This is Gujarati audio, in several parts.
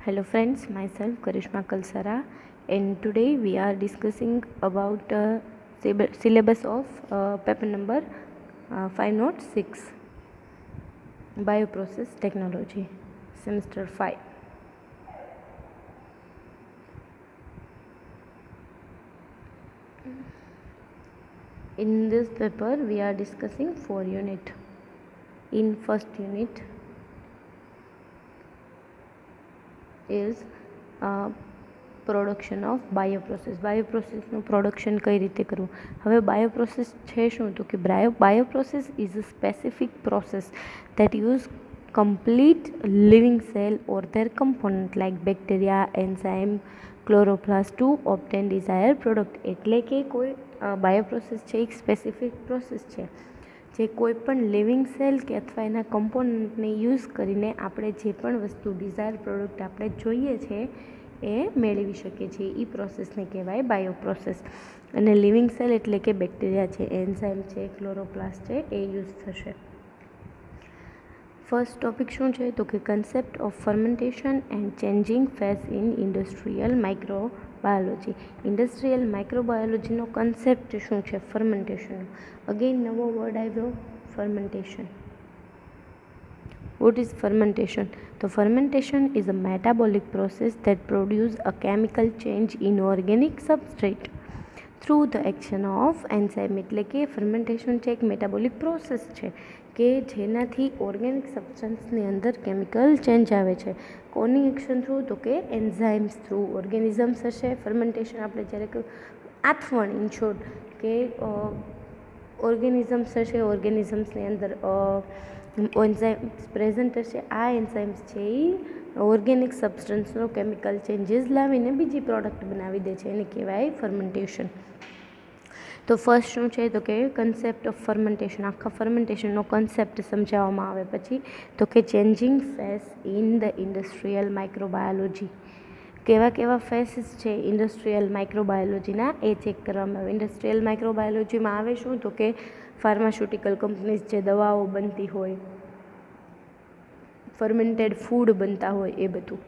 Hello friends, myself Karishma Kalsara, and today we are discussing about syllabus of paper number 506 Bioprocess Technology, semester 5. In this paper we are discussing 4 units. In first unit is production of bioprocess. બાયોપ્રોસેસનું પ્રોડક્શન કઈ રીતે કરવું? હવે બાયોપ્રોસેસ છે શું? તો કે bioprocess is a specific process that use complete living cell or their component like bacteria, enzyme, chloroplast to obtain desired product. એટલે કે કોઈ બાયોપ્રોસેસ છે એક સ્પેસિફિક પ્રોસેસ છે જે કોઈ પણ લિવિંગ સેલ કે અથવા એના કમ્પોનન્ટને યુઝ કરીને આપણે જે પણ વસ્તુ ડિઝાયર પ્રોડક્ટ આપણે જોઈએ છે એ મેળવી શકીએ છીએ. એ પ્રોસેસને કહેવાય બાયોપ્રોસેસ. અને લિવિંગ સેલ એટલે કે બેક્ટેરિયા છે, એન્ઝાઇમ છે, ક્લોરોપ્લાસ્ટ છે, એ યુઝ થશે. ફર્સ્ટ ટોપિક શું છે? તો કે concept of fermentation and changing phase in industrial microbiology. Industrial માઇક્રોબાયોલોજીનો કન્સેપ્ટ શું છે? ફર્મેન્ટેશનનો. અગેન નવો વર્ડ આવ્યો, fermentation. What is fermentation? So fermentation is a metabolic process that produces a chemical change in organic substrate through the action of enzyme. એટલે કે ફર્મેન્ટેશન છે એક મેટાબોલિક પ્રોસેસ છે કે જેનાથી ઓર્ગેનિક સબસ્ટન્સની અંદર કેમિકલ ચેન્જ આવે છે. કોની એક્શન થ્રુ? તો કે એન્ઝાઇમ્સ થ્રુ. ઓર્ગેનિઝમ્સ હશે. ફર્મેન્ટેશન આપણે જ્યારે આથવણ ઇન શોર્ટ કે ઓર્ગેનિઝમ્સ હશે, ઓર્ગેનિઝમ્સની અંદર એન્ઝાઇમ્સ પ્રેઝન્ટ હશે. આ એન્ઝાઇમ્સ છે એ ઓર્ગેનિક સબસ્ટન્સનો કેમિકલ ચેન્જીસ લાવીને બીજી પ્રોડક્ટ બનાવી દે છે, એને કહેવાય ફર્મેન્ટેશન. તો ફર્સ્ટ શું છે? તો કે કન્સેપ્ટ ઓફ ફર્મેન્ટેશન. આખા ફર્મેન્ટેશનનો કન્સેપ્ટ સમજાવવામાં આવે. પછી તો કે changing phase in the industrial microbiology. કેવા કેવા ફેસીસ છે ઇન્ડસ્ટ્રીયલ માઇક્રોબાયોલોજીના એ ચેક કરવામાં આવે. ઇન્ડસ્ટ્રીયલ માઇક્રોબાયોલોજીમાં આવે શું? તો કે ફાર્માસ્યુટિકલ કંપનીઝ જે દવાઓ બનતી હોય, ફર્મેન્ટેડ ફૂડ બનતા હોય, એ બધું.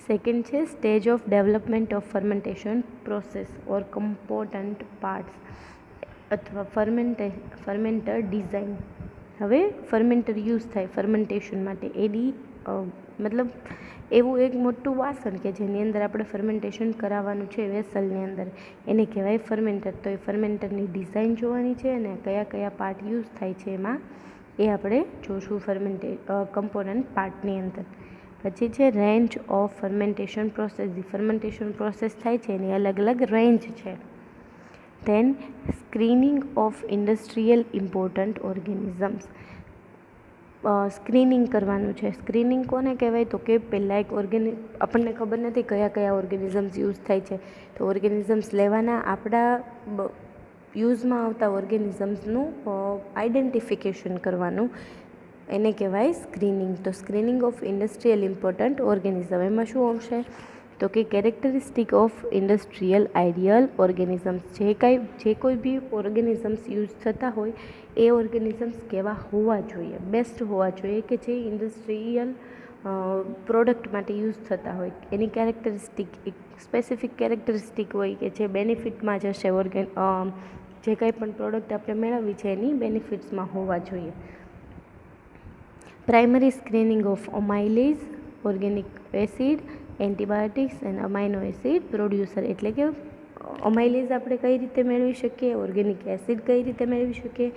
સેકન્ડ છે stage of development of fermentation process or component parts અથવા ફર્મેન્ટર ડિઝાઇન. હવે ફર્મેન્ટર યુઝ થાય ફર્મેન્ટેશન માટે. મતલબ એવું એક મોટું વાસણ કે જેની અંદર આપણે ફર્મેન્ટેશન કરાવવાનું છે વેસલની અંદર, એને કહેવાય ફર્મેન્ટર. તો એ ફર્મેન્ટરની ડિઝાઇન જોવાની છે અને કયા કયા પાર્ટ યુઝ થાય છે એમાં એ આપણે જોશું કમ્પોનન્ટ પાર્ટની અંદર. પછી છે રેન્જ ઓફ ફર્મેન્ટેશન પ્રોસેસ. જે ફર્મેન્ટેશન પ્રોસેસ થાય છે એની અલગ અલગ રેન્જ છે. Then screening of industrial important organisms. Screening કરવાનું છે. સ્ક્રીનિંગ કોને કહેવાય? તો કે પહેલાં આપણને ખબર નથી કયા કયા ઓર્ગેનિઝમ્સ યુઝ થાય છે, તો ઓર્ગેનિઝમ્સ લેવાના, આપણા યુઝમાં આવતા ઓર્ગેનિઝમ્સનું આઈડેન્ટિફિકેશન કરવાનું, એને કહેવાય સ્ક્રીનિંગ. તો screening of industrial important organism. એમાં શું આવશે? તો કે characteristic of industrial ideal organisms. જે કોઈ બી ઓર્ગેનિઝમ્સ યુઝ થતા હોય એ ઓર્ગેનિઝમ્સ કેવા હોવા જોઈએ? બેસ્ટ હોવા જોઈએ કે જે ઇન્ડસ્ટ્રીયલ પ્રોડક્ટ માટે યુઝ થતા હોય. એની કેરેક્ટરિસ્ટિક એક સ્પેસિફિક કેરેક્ટરિસ્ટિક હોય કે જે બેનિફિટમાં જશે. જે કંઈ પણ પ્રોડક્ટ આપણે મેળવવી છે એની બેનિફિટ્સમાં હોવા જોઈએ. Primary screening of amylase, organic acid, antibiotics and amino acid producer. એટલે કે અમાઇલેઝ આપણે કઈ રીતે મેળવી શકીએ, ઓર્ગેનિક એસિડ કઈ રીતે મેળવી શકીએ,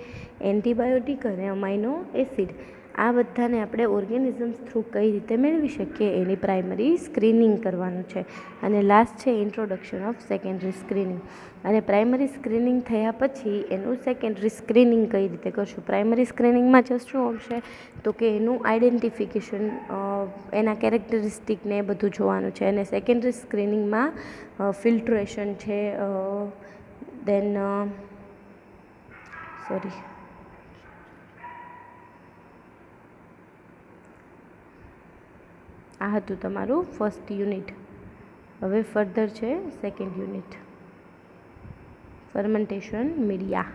એન્ટીબાયોટિક અને અમાઇનો એસિડ, આ બધાને આપણે ઓર્ગેનિઝમ્સ થ્રુ કઈ રીતે મેળવી શકીએ એની પ્રાઇમરી સ્ક્રીનિંગ કરવાનું છે. અને લાસ્ટ છે ઇન્ટ્રોડક્શન ઓફ સેકન્ડરી સ્ક્રીનિંગ. અને પ્રાઇમરી સ્ક્રીનિંગ થયા પછી એનું સેકન્ડરી સ્ક્રીનિંગ કઈ રીતે કરશું? પ્રાઇમરી સ્ક્રીનિંગમાં જस्ट શું આવશે? તો કે એનું આઈડેન્ટિફિકેશન, એના કેરેક્ટરિસ્ટિકને એ બધું જોવાનું છે. અને સેકન્ડરી સ્ક્રીનિંગમાં ફિલ્ટ્રેશન છે, દેન આ હતું તમારું ફર્સ્ટ યુનિટ. હવે ફર્ધર છે second unit, fermentation media.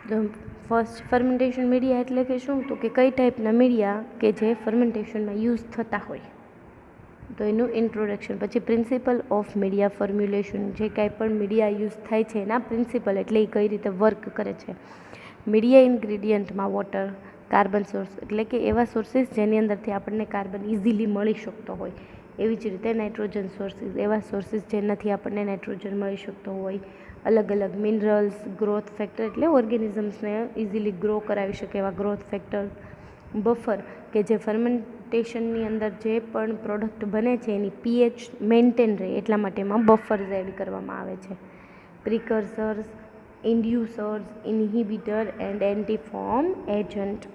First fermentation media એટલે કે શું, તો કે કઈ ટાઈપના મીડિયા કે જે ફર્મેન્ટેશનમાં યુઝ થતા હોય, તો એનું ઇન્ટ્રોડક્શન. પછી પ્રિન્સિપલ ઓફ મીડિયા ફોર્મ્યુલેશન, જે કાંઈ પણ મીડિયા યુઝ થાય છે એના પ્રિન્સિપલ એટલે એ કઈ રીતે વર્ક કરે છે. મીડિયા ઇન્ગ્રીડિયન્ટમાં વોટર, કાર્બન સોર્સ એટલે કે એવા સોર્સિસ જેની અંદરથી આપણને કાર્બન ઇઝીલી મળી શકતો હોય, એવી જ રીતે નાઇટ્રોજન સોર્સિસ, એવા સોર્સિસ જેનાથી આપણને નાઇટ્રોજન મળી શકતો હોય. અલગ અલગ મિનરલ્સ, ગ્રોથ ફેક્ટર એટલે ઓર્ગેનિઝમ્સને ઇઝીલી ગ્રો કરાવી શકે એવા ગ્રોથ ફેક્ટર. બફર કે જે ફર્મેન્ટેશનની અંદર જે પણ પ્રોડક્ટ બને છે એની પીએચ મેન્ટેન રહે એટલા માટે એમાં બફર્સ એડ કરવામાં આવે છે. પ્રિકર્સર્સ, ઇન્ડ્યુસર્સ, ઇન્હિબિટર એન્ડ એન્ટીફોર્મ એજન્ટ.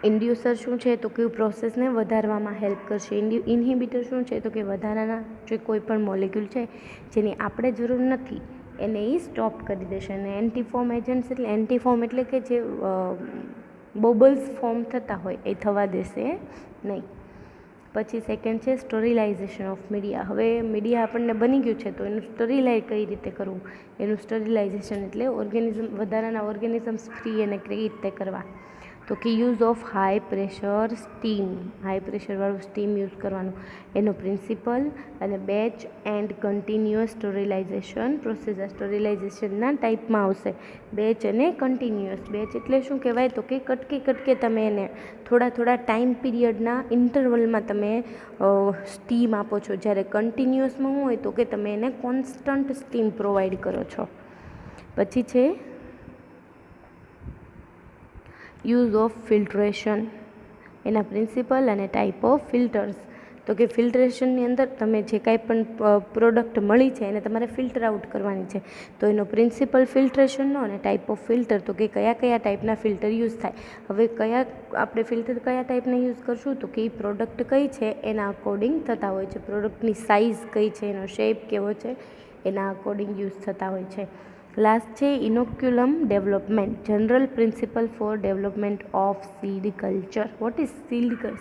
ઇન્ડ્યુસર શું છે, તો કે પ્રોસેસને વધારવામાં હેલ્પ કરશે. ઇન્હિબિટર શું છે, તો કે વધારાના જે કોઈ પણ મોલિક્યુલ છે જેની આપણે જરૂર નથી એને એ સ્ટોપ કરી દેશે. અને એન્ટીફોર્મ એજન્ટ્સ એટલે એન્ટીફોર્મ એટલે કે જે બબલ્સ ફોર્મ થતા હોય એ થવા દેશે નહીં. પછી સેકન્ડ છે સ્ટોરિલાઇઝેશન ઓફ મીડિયા. હવે મીડિયા આપણને બની ગયું છે તો એનું સ્ટોરિલાઇઝ કઈ રીતે કરવું, એનું સ્ટોરિલાઇઝેશન એટલે વધારાના ઓર્ગેનિઝમ્સ ફ્રી અને કઈ રીતે કરવા, તો કે use of high pressure steam, high પ્રેશરવાળું સ્ટીમ યુઝ કરવાનું. એનો પ્રિન્સિપલ અને batch and continuous sterilization process. સ્ટોરિલાઇઝેશનના ટાઈપમાં આવશે બેચ અને કન્ટિન્યુઅસ. બેચ એટલે શું કહેવાય, તો કે કટકે તમે એને થોડા ટાઈમ પીરિયડના ઇન્ટરવલમાં તમે સ્ટીમ આપો છો. જ્યારે કન્ટિન્યુઅસમાં હોય તો કે તમે એને કોન્સ્ટન્ટ સ્ટીમ પ્રોવાઈડ કરો છો. પછી છે યુઝ ઓફ ફિલ્ટ્રેશન, એના પ્રિન્સિપલ અને ટાઈપ ઓફ ફિલ્ટર્સ. તો કે ફિલ્ટ્રેશનની અંદર તમે જે કાંઈ પણ પ્રોડક્ટ મળી છે એને તમારે ફિલ્ટર આઉટ કરવાની છે, તો એનો પ્રિન્સિપલ ફિલ્ટ્રેશનનો અને ટાઈપ ઓફ ફિલ્ટર, તો કે કયા ટાઈપના ફિલ્ટર યુઝ થાય. હવે આપણે ફિલ્ટર કયા ટાઈપના યુઝ કરશું, તો કે એ પ્રોડક્ટ કઈ છે એના અકોર્ડિંગ થતા હોય છે. પ્રોડક્ટની સાઇઝ કઈ છે, એનો શેપ કેવો છે એના અકોર્ડિંગ યુઝ થતા હોય છે. લાસ્ટ છે inoculum development, general principle for development of seed culture. What is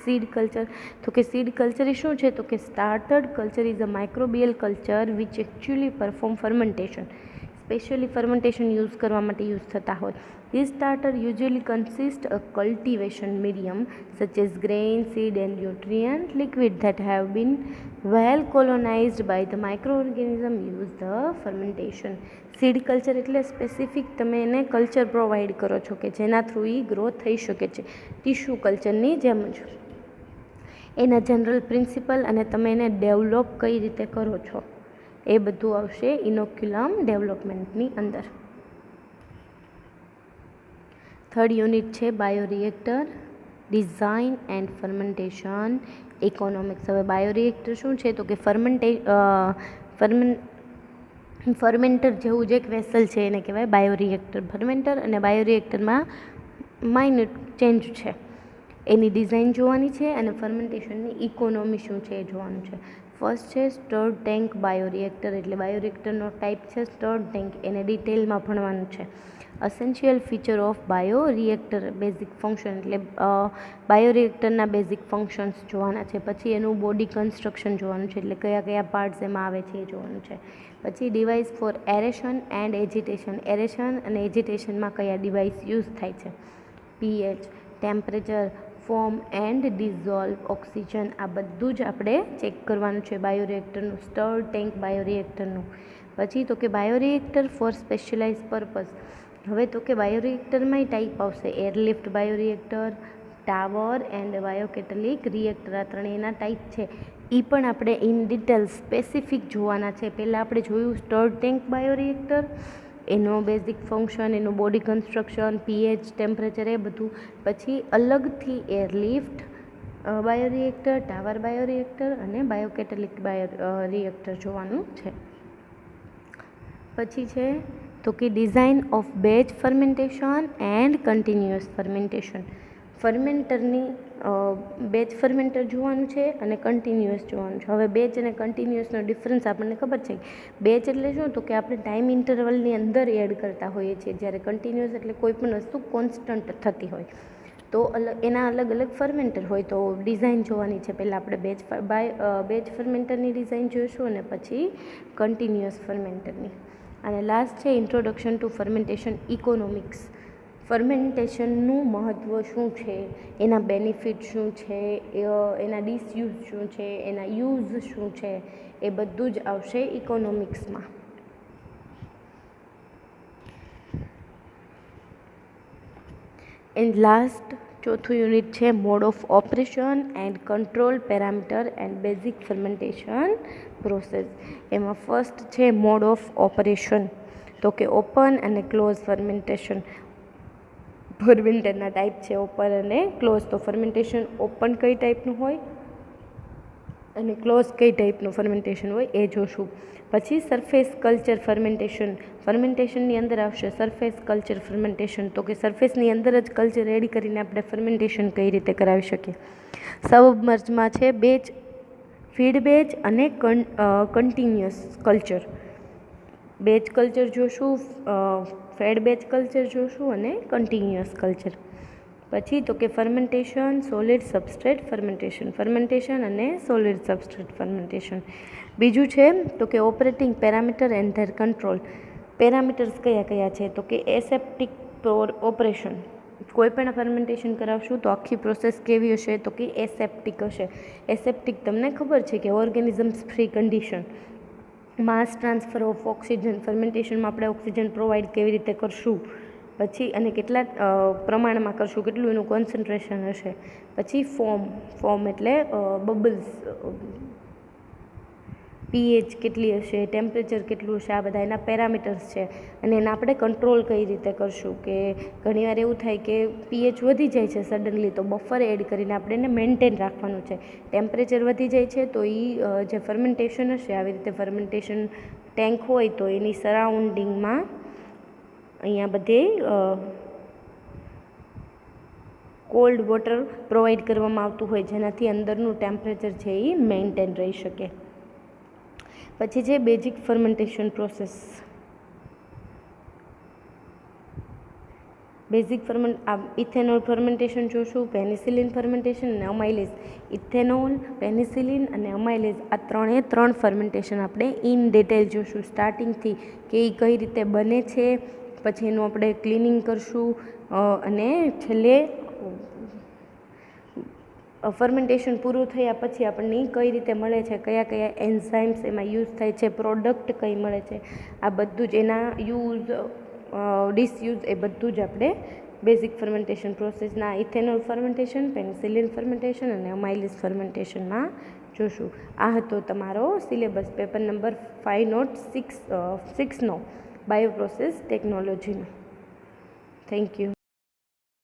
seed culture, તો કે સીડ કલ્ચર એ શું છે, તો કે starter culture is a microbial culture which actually perform fermentation. Specially fermentation use કરવા માટે યુઝ થતા હોય. These starter usually consist a cultivation medium such as grain, seed and nutrient liquid that have been well colonized by the microorganism use the fermentation. Seed culture એટલે સ્પેસિફિક તમે એને કલ્ચર પ્રોવાઈડ કરો છો કે જેના થ્રુ એ ગ્રો થઈ શકે છે, ટિશ્યુ કલ્ચરની જેમ જ. એના જનરલ પ્રિન્સિપલ અને તમે એને ડેવલપ કઈ રીતે કરો છો એ બધું આવશે ઇનોક્યુલમ ડેવલપમેન્ટની અંદર. થર્ડ યુનિટ છે bioreactor, design and fermentation economics. હવે બાયોરિએક્ટર શું છે, તો કે ફર્મેન્ટર જેવું જ એક વેસલ છે એને કહેવાય બાયોરિએક્ટર. ફર્મેન્ટર અને બાયોરિએક્ટરમાં માઇન્યુટ ચેન્જ છે. એની ડિઝાઇન જોવાની છે અને ફર્મેન્ટેશનની ઇકોનોમી શું છે એ જોવાનું છે. ફર્સ્ટ છે સ્ટર્ડ ટેન્ક બાયોરિએક્ટર, એટલે બાયોરિએક્ટરનો ટાઈપ છે સ્ટર્ડ ટેન્ક, એને ડિટેલમાં ભણવાનું છે. Essential feature of bioreactor, basic function એટલે બાયોરિએક્ટરના બેઝિક ફંક્શન્સ જોવાના છે. પછી એનું બોડી કન્સ્ટ્રક્શન જોવાનું છે, એટલે કયા પાર્ટ્સ એમાં આવે છે એ જોવાનું છે. પછી device for aeration and agitation, aeration અને એજિટેશનમાં કયા ડિવાઇસ યુઝ થાય છે. PH, temperature, form and dissolve oxygen, આ બધું જ આપણે ચેક કરવાનું છે બાયોરિએક્ટરનું, સ્ટર્ડ ટેન્ક બાયોરિએક્ટરનું. પછી તો કે બાયોરિએક્ટર ફોર સ્પેશિયલાઇઝ પર્પઝ. હવે તો કે બાયોરિએક્ટરમાં ટાઈપ આવશે airlift bioreactor, tower and biocatalytic reactor, આ ત્રણેયના ટાઈપ છે. એ પણ આપણે ઇન ડિટેલ સ્પેસિફિક જોવાના છે. પહેલાં આપણે જોયું સ્ટર્ડ ટેન્ક બાયોરિએક્ટર, એનો બેઝિક ફંક્શન, એનું બોડી કન્સ્ટ્રક્શન, પીએચ, ટેમ્પરેચર એ બધું. પછી અલગથી એરલિફ્ટ બાયોરિએક્ટર, ટાવર બાયોરિએક્ટર અને બાયોકેટલિક રિએક્ટર જોવાનું છે. પછી છે તો કે design of batch fermentation and continuous fermentation. ફર્મેન્ટરની બેચ ફર્મેન્ટર જોવાનું છે અને કન્ટિન્યુઅસ જોવાનું છે. હવે બેચ અને કન્ટિન્યુઅસનો ડિફરન્સ આપણને ખબર છે. બેચ એટલે શું, તો કે આપણે ટાઈમ ઇન્ટરવલની અંદર એડ કરતા હોઈએ છીએ, જ્યારે કન્ટિન્યુઅસ એટલે કોઈ પણ વસ્તુ કોન્સ્ટન્ટ થતી હોય, તો એના અલગ અલગ ફર્મેન્ટર હોય. તો ડિઝાઇન જોવાની છે. પહેલાં આપણે બેચ ફર્મેન્ટરની ડિઝાઇન જોઈશું અને પછી કન્ટિન્યુઅસ ફર્મેન્ટરની. અને લાસ્ટ છે ઇન્ટ્રોડક્શન ટુ ફર્મેન્ટેશન ઇકોનોમિક્સ. ફર્મેન્ટેશનનું મહત્ત્વ શું છે, એના બેનિફિટ શું છે, એના ડિસયુઝ શું છે, એના યુઝ શું છે, એ બધું જ આવશે ઇકોનોમિક્સમાં. એન્ડ લાસ્ટ ચોથું યુનિટ છે mode of operation and control parameter and basic fermentation process. એમાં ફર્સ્ટ છે મોડ ઓફ ઓપરેશન, તો કે ઓપન અને ક્લોઝ ફર્મેન્ટેશન. ફર્મેન્ટરના ટાઈપ છે ઓપન અને ક્લોઝ. તો ફર્મેન્ટેશન ઓપન કઈ ટાઈપનું હોય અને ક્લોઝ કઈ ટાઈપનું ફર્મેન્ટેશન હોય એ જોશું. પછી સરફેસ કલ્ચર ફર્મેન્ટેશન. ફર્મેન્ટેશનની અંદર આવશે સરફેસ કલ્ચર ફર્મેન્ટેશન, તો કે સરફેસની અંદર જ કલ્ચર રેડી કરીને આપણે ફર્મેન્ટેશન કઈ રીતે કરાવી શકીએ. સબમર્જમાં છે બેચ, ફીડ બેચ અને કન્ટિન્યુઅસ કલ્ચર. બેચ કલ્ચર જોશું, ફેડ બેચ કલ્ચર જોશું અને કન્ટિન્યુઅસ કલ્ચર. પછી તો કે fermentation solid substrate fermentation. Fermentation અને સોલિડ સબસ્ટ્રેટ ફર્મેન્ટેશન. બીજું છે તો કે operating parameter and there control. Parameters કયા કયા છે, તો કે એસેપ્ટિક ઓપરેશન. કોઈ પણ ફર્મેન્ટેશન કરાવશું તો આખી પ્રોસેસ કેવી હશે, તો કે એસેપ્ટિક હશે. એસેપ્ટિક તમને ખબર છે કે organisms free condition. Mass transfer of oxygen. ફર્મેન્ટેશનમાં આપણે ઓક્સિજન પ્રોવાઈડ કેવી રીતે કરશું, પછી અને કેટલા પ્રમાણમાં કરશું, કેટલું એનું કોન્સન્ટ્રેશન હશે. પછી ફોર્મ એટલે બબલ્સ, પીએચ કેટલી હશે, ટેમ્પરેચર કેટલું હશે, આ બધા એના પેરામીટર્સ છે. અને એને આપણે કંટ્રોલ કઈ રીતે કરશું, કે ઘણીવાર એવું થાય કે પીએચ વધી જાય છે સડનલી, તો બફર એડ કરીને આપણે એને મેન્ટેન રાખવાનું છે. ટેમ્પરેચર વધી જાય છે તો એ જે ફર્મેન્ટેશન હશે, આવી રીતે ફર્મેન્ટેશન ટેન્ક હોય તો એની સરાઉન્ડિંગમાં અહીંયા બધે કોલ્ડ વોટર પ્રોવાઈડ કરવામાં આવતું હોય, જેનાથી અંદરનું ટેમ્પરેચર છે એ મેન્ટેન રહી શકે. પછી છે basic fermentation process. Ethanol fermentation જોશું, પેનિસિલિન ફર્મેન્ટેશન અને અમાઇલેઝ. ઇથેનોલ, પેનિસિલિન અને અમાઇલેઝ આ ત્રણ ફર્મેન્ટેશન આપણે ઇન ડિટેલ જોશું, સ્ટાર્ટિંગથી કે એ કઈ રીતે બને છે, પછી એનું આપણે ક્લિનિંગ કરશું અને છેલ્લે ફર્મેન્ટેશન પૂરું થયા પછી આપણને કઈ રીતે મળે છે, કયા કયા એન્ઝાઇમ્સ એમાં યુઝ થાય છે, પ્રોડક્ટ કઈ મળે છે, આ બધું જ એના યુઝ ડિસયુઝ એ બધું જ આપણે બેઝિક ફર્મેન્ટેશન પ્રોસેસના ઇથેનોલ ફર્મેન્ટેશન, પેનિસિલિન ફર્મેન્ટેશન અને અમાઇલેઝ ફર્મેન્ટેશનમાં જોશું. આ હતો તમારો સિલેબસ પેપર નંબર 506નો બાયોપ્રોસેસ ટેકનોલોજીનો. Thank you.